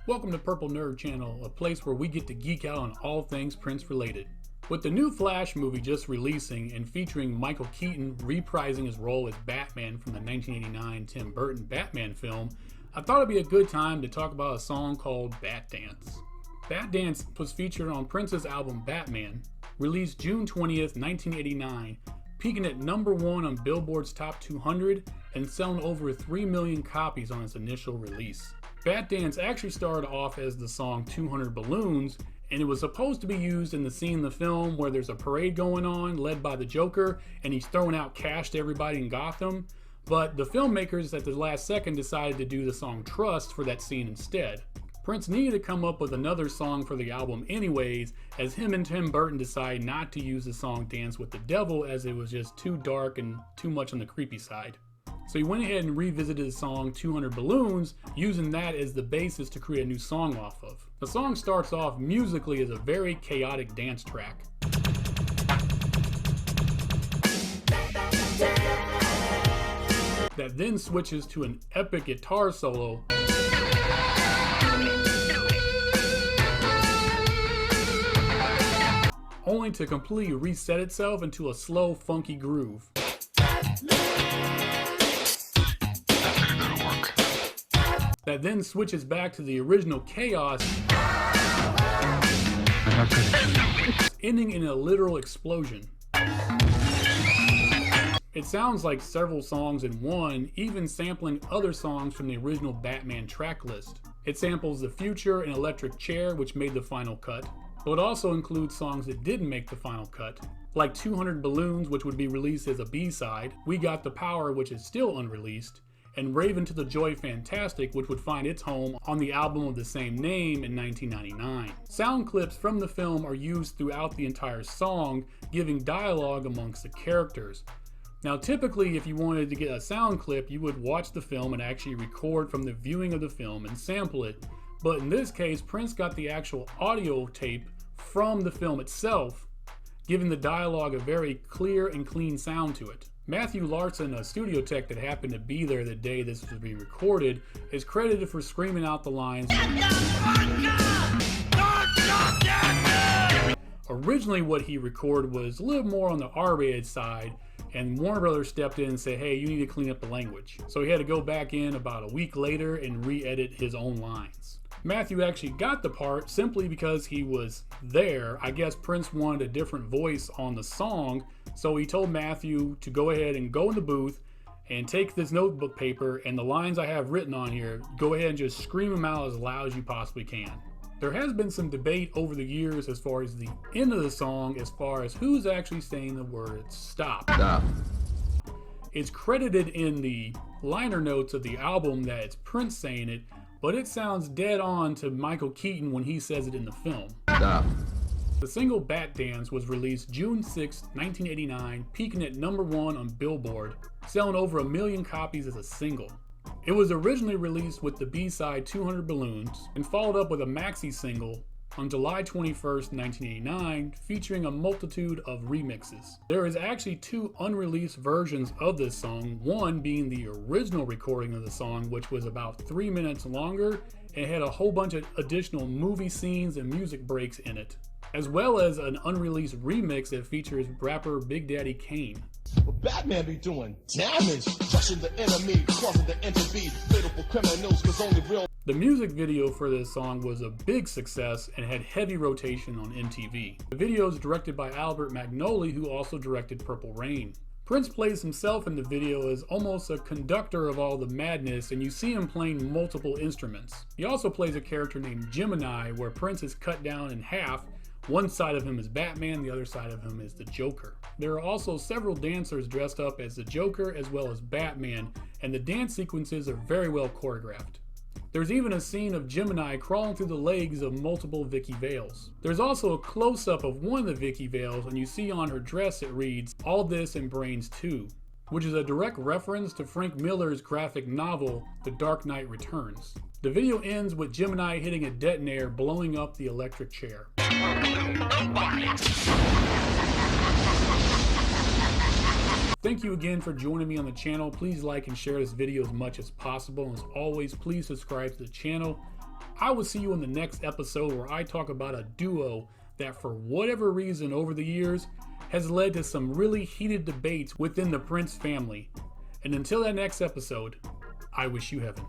Welcome to Purple Nerd Channel, a place where we get to geek out on all things Prince related. With the new Flash movie just releasing and featuring Michael Keaton reprising his role as Batman from the 1989 Tim Burton Batman film, I thought it'd be a good time to talk about a song called Batdance. Batdance was featured on Prince's album Batman, released June 20th, 1989, peaking at #1 on Billboard's Top 200 and selling over 3 million copies on its initial release. Batdance actually started off as the song 200 Balloons, and it was supposed to be used in the scene in the film where there's a parade going on led by the Joker and he's throwing out cash to everybody in Gotham, but the filmmakers at the last second decided to do the song Trust for that scene instead. Prince needed to come up with another song for the album anyways, as him and Tim Burton decided not to use the song Dance with the Devil as it was just too dark and too much on the creepy side. So he went ahead and revisited the song 200 Balloons, using that as the basis to create a new song off of. The song starts off musically as a very chaotic dance track. That then switches to an epic guitar solo, only to completely reset itself into a slow, funky groove. That then switches back to the original chaos, ending in a literal explosion. It sounds like several songs in one, even sampling other songs from the original Batman track list. It samples The Future and Electric Chair, which made the final cut, but it also includes songs that didn't make the final cut, like 200 Balloons, which would be released as a B-side, We Got the Power, which is still unreleased, and Raven to the Joy Fantastic, which would find its home on the album of the same name in 1999. Sound clips from the film are used throughout the entire song, giving dialogue amongst the characters. Now typically if you wanted to get a sound clip, you would watch the film and actually record from the viewing of the film and sample it, but in this case Prince got the actual audio tape from the film itself, giving the dialogue a very clear and clean sound to it. Matthew Larson, a studio tech that happened to be there the day this was being recorded, is credited for screaming out the lines. Originally what he recorded was a little more on the R-rated side, and Warner Brothers stepped in and said, hey, you need to clean up the language. So he had to go back in about a week later and re-edit his own lines. Matthew actually got the part simply because he was there. I guess Prince wanted a different voice on the song, so he told Matthew to go ahead and go in the booth and take this notebook paper and the lines I have written on here, go ahead and just scream them out as loud as you possibly can. There has been some debate over the years as far as the end of the song, as far as who's actually saying the words stop. Stop. It's credited in the liner notes of the album that it's Prince saying it, but it sounds dead on to Michael Keaton when he says it in the film. Stop. The single Batdance was released June 6, 1989, peaking at #1 on Billboard, selling over 1 million copies as a single. It was originally released with the B-side 200 Balloons and followed up with a maxi single on July 21st, 1989, featuring a multitude of remixes. There is actually 2 unreleased versions of this song, one being the original recording of the song, which was about 3 minutes longer and had a whole bunch of additional movie scenes and music breaks in it, as well as an unreleased remix that features rapper Big Daddy Kane. Well, Batman be doing damage, crushing the enemy, causing the end to be fatal for criminals, cause only real. The music video for this song was a big success and had heavy rotation on MTV. The video is directed by Albert Magnoli, who also directed Purple Rain. Prince plays himself in the video as almost a conductor of all the madness, and you see him playing multiple instruments. He also plays a character named Gemini, where Prince is cut down in half. One side of him is Batman, the other side of him is the Joker. There are also several dancers dressed up as the Joker as well as Batman, and the dance sequences are very well choreographed. There's even a scene of Gemini crawling through the legs of multiple Vicky Vales. There's also a close-up of one of the Vicky Vales, and you see on her dress it reads, "All This and Brains 2," which is a direct reference to Frank Miller's graphic novel, The Dark Knight Returns. The video ends with Gemini hitting a detonator, blowing up the electric chair. Thank you again for joining me on the channel. Please like and share this video as much as possible. And as always, please subscribe to the channel. I will see you in the next episode where I talk about a duo that for whatever reason over the years has led to some really heated debates within the Prince family. And until that next episode, I wish you heaven.